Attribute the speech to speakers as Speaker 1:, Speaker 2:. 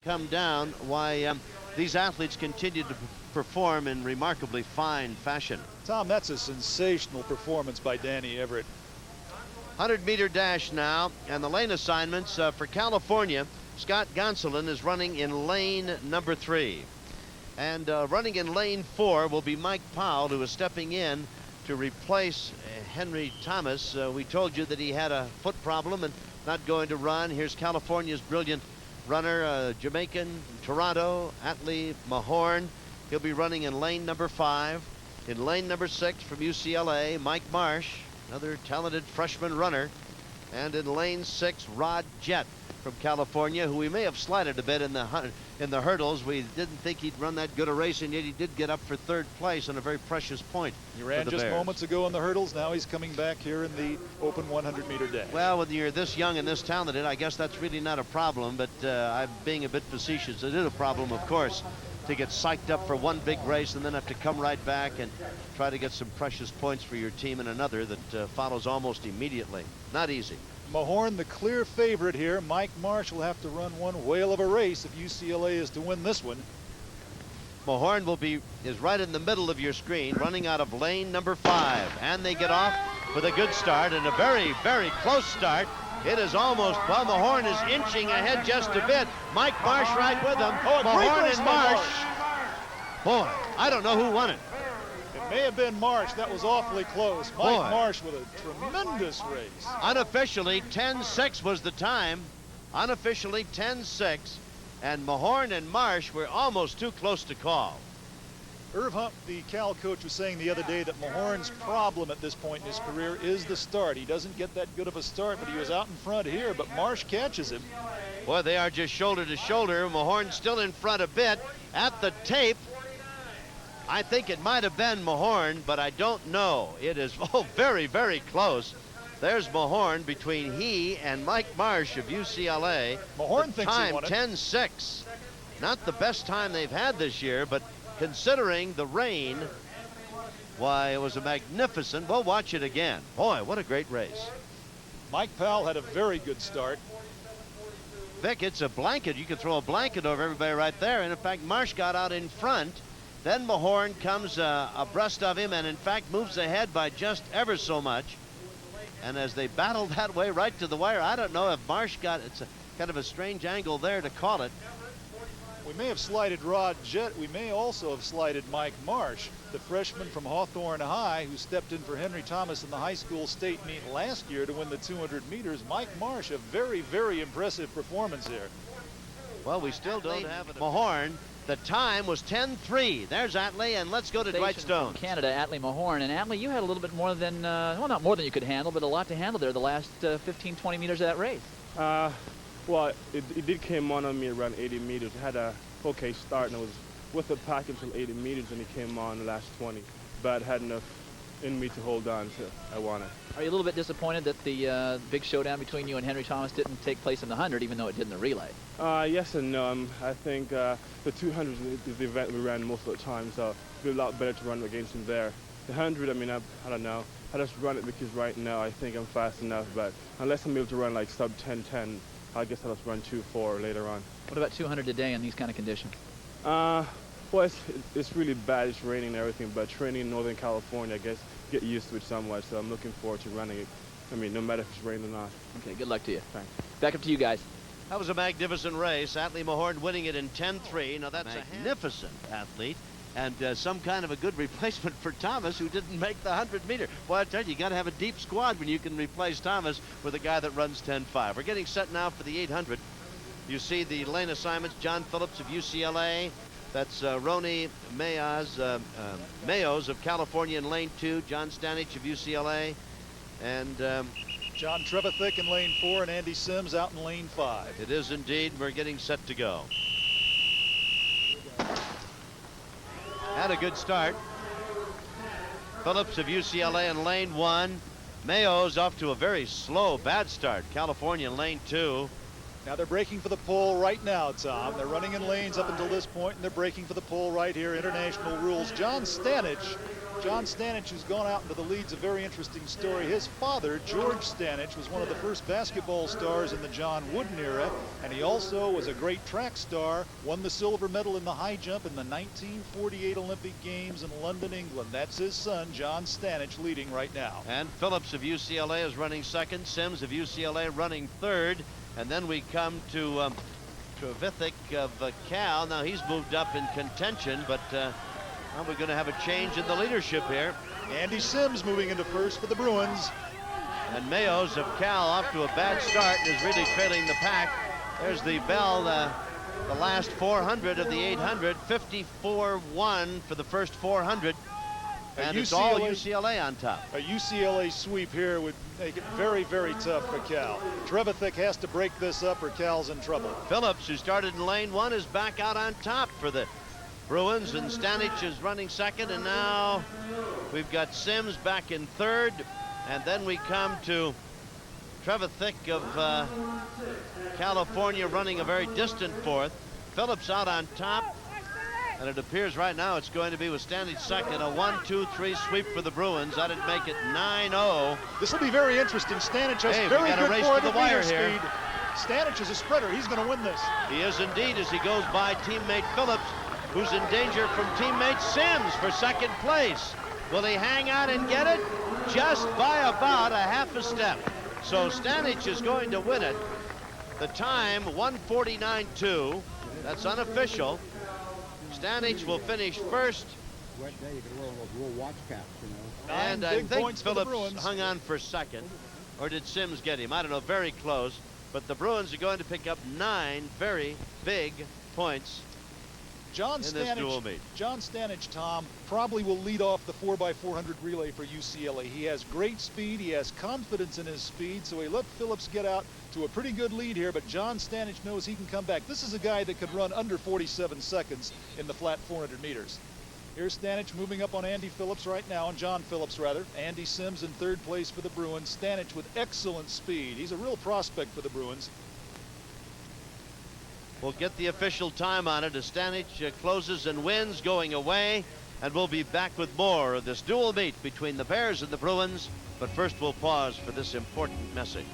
Speaker 1: come down, why these athletes continue to perform in remarkably fine fashion.
Speaker 2: Tom, that's a sensational performance by Danny Everett.
Speaker 1: 100-meter dash now, and the lane assignments for California. Scott Gonsolin is running in lane number 3. And running in lane 4 will be Mike Powell, who is stepping in to replace Henry Thomas. We told you that he had a foot problem and not going to run. Here's California's brilliant runner, Jamaican, Toronto, Atlee Mahorn. He'll be running in lane number 5. In lane number 6 from UCLA, Mike Marsh, another talented freshman runner. And in lane 6, Rod Jett from California, who we may have slighted a bit in the hurdles. We didn't think he'd run that good a race, and yet he did get up for 3rd place on a very precious point.
Speaker 2: He ran just moments ago in the hurdles. Now he's coming back here in the open 100-meter dash.
Speaker 1: Well, when you're this young and this talented, I guess that's really not a problem, but I'm being a bit facetious. It is a problem, of course, to get psyched up for one big race and then have to come right back and try to get some precious points for your team in another that follows almost immediately. Not easy.
Speaker 2: Mahorn, the clear favorite here. Mike Marsh will have to run one whale of a race if UCLA is to win this one.
Speaker 1: Mahorn is right in the middle of your screen, running out of lane number 5, and they get off with a good start and a very, very close start. It is almost, well, Mahorn is inching ahead just a bit. Mike Marsh right with him. Mahorn and Marsh. Boy, I don't know who won it.
Speaker 2: It may have been Marsh. That was awfully close. Mike Marsh with a tremendous race.
Speaker 1: Unofficially, 10-6 was the time. Unofficially, 10-6. And Mahorn and Marsh were almost too close to call.
Speaker 2: Irv Hump, the Cal coach, was saying the other day that Mahorn's problem at this point in his career is the start. He doesn't get that good of a start, but he was out in front here, but Marsh catches him.
Speaker 1: Boy, they are just shoulder to shoulder. Mahorn still in front a bit. At the tape, I think it might have been Mahorn, but I don't know. It is very, very close. There's Mahorn between he and Mike Marsh of UCLA.
Speaker 2: Mahorn thinks he won it.
Speaker 1: 10-6. Not the best time they've had this year, but considering the rain, why, it was a magnificent. We'll watch it again. Boy, what a great race.
Speaker 2: Mike Powell had a very good start.
Speaker 1: Vic, it's a blanket. You could throw a blanket over everybody right there. And in fact, Marsh got out in front. Then Mahorn comes abreast of him and in fact moves ahead by just ever so much. And as they battle that way right to the wire, I don't know if Marsh got, it's a kind of a strange angle there to call it.
Speaker 2: We may have slighted Rod Jett. We may also have slighted Mike Marsh, the freshman from Hawthorne High who stepped in for Henry Thomas in the high school state meet last year to win the 200 meters. Mike Marsh, a very, very impressive performance here.
Speaker 1: Well, we still don't have it. Mahorn, the time was 10-3. There's Atlee, and let's go to Dwight Stone.
Speaker 3: Canada, Atlee Mahorn. And Atlee, you had a little bit more than, well, not more than you could handle, but a lot to handle there the last 15, 20 meters of that race.
Speaker 4: Well, it did came on me around 80 meters. It had a okay start, and it was with the package from 80 meters, and it came on the last 20. But had enough in me to hold on to. I won it.
Speaker 3: Are you a little bit disappointed that the big showdown between you and Henry Thomas didn't take place in the 100, even though it did in the relay?
Speaker 4: Yes and no. I think the 200 is the event we ran most of the time, so it'd be a lot better to run against him there. The 100, I mean, I don't know. I just run it because right now I think I'm fast enough, but unless I'm able to run like sub 10:10, I guess I'll just run 2:4 later on.
Speaker 3: What about 200 today in these kind of conditions?
Speaker 4: Well, it's really bad. It's raining and everything, but training in Northern California, I guess, get used to it somewhat, so I'm looking forward to running it. I mean, no matter if it's raining or not.
Speaker 3: Okay, good luck to you.
Speaker 4: Thanks.
Speaker 3: Back up to you guys.
Speaker 1: That was a magnificent race. Atlee Mahorn winning it in 10-3. Now, that's a magnificent athlete and some kind of a good replacement for Thomas, who didn't make the 100-meter. Well, I tell you, you got to have a deep squad when you can replace Thomas with a guy that runs 10-5. We're getting set now for the 800. You see the lane assignments. John Phillips of UCLA. That's Roni Mayos of California in lane 2. John Stanich of UCLA. And
Speaker 2: John Trevithick in lane 4 and Andy Sims out in lane 5.
Speaker 1: It is indeed. We're getting set to go. Had a good start. Phillips of UCLA in lane 1. Mayos off to a very slow, bad start. California in lane 2.
Speaker 2: Now they're breaking for the pole right now, Tom. They're running in lanes up until this point, and they're breaking for the pole right here. International rules. John Stanich John Stanich, who's gone out into the lead's a very interesting story. His father, George Stanich, was one of the first basketball stars in the John Wooden era, and he also was a great track star, won the silver medal in the high jump in the 1948 Olympic Games in London, England. That's his son, John Stanich, leading right now.
Speaker 1: And Phillips of UCLA is running second. Sims of UCLA running third. And then we come to Trevithick of Cal. Now he's moved up in contention, but now we're going to have a change in the leadership here.
Speaker 2: Andy Sims moving into first for the Bruins.
Speaker 1: And Mayos of Cal off to a bad start and is really trailing the pack. There's the bell, the last 400 of the 800, 54-1 for the first 400. And it's all UCLA on top.
Speaker 2: A UCLA sweep here would make it very, very tough for Cal. Trevithick has to break this up or Cal's in trouble.
Speaker 1: Phillips, who started in lane 1, is back out on top for the Bruins, and Stanich is running second, and now we've got Sims back in third, and then we come to Trevithick of California running a very distant fourth. Phillips out on top. And it appears right now it's going to be with Stanich second, a 1-2-3 sweep for the Bruins. That'd make it 9-0.
Speaker 2: This will be very interesting. Stanich has very good
Speaker 1: race to the wire here.
Speaker 2: Speed. Stanich is a sprinter. He's going to win this.
Speaker 1: He is indeed, as he goes by teammate Phillips, who's in danger from teammate Sims for second place. Will he hang on and get it? Just by about a half a step. So Stanich is going to win it. The time, 1:49.2. That's unofficial. Stanich will finish first.
Speaker 5: Wet day, you could wear those wool watch caps, you know.
Speaker 1: And I think Phillips hung on for second. Or did Sims get him? I don't know, very close. But the Bruins are going to pick up 9 very big points in this dual meet.
Speaker 2: John Stanich, Tom, probably will lead off the 4x400 relay for UCLA. He has great speed. He has confidence in his speed. So he let Phillips get out to a pretty good lead here, but John Stanich knows he can come back. This is a guy that could run under 47 seconds in the flat 400 meters. Here's Stanich moving up on Andy Phillips right now, on John Phillips rather. Andy Sims in third place for the Bruins. Stanich with excellent speed. He's a real prospect for the Bruins.
Speaker 1: We'll get the official time on it as Stanich closes and wins going away, and we'll be back with more of this dual meet between the Bears and the Bruins. But first we'll pause for this important message.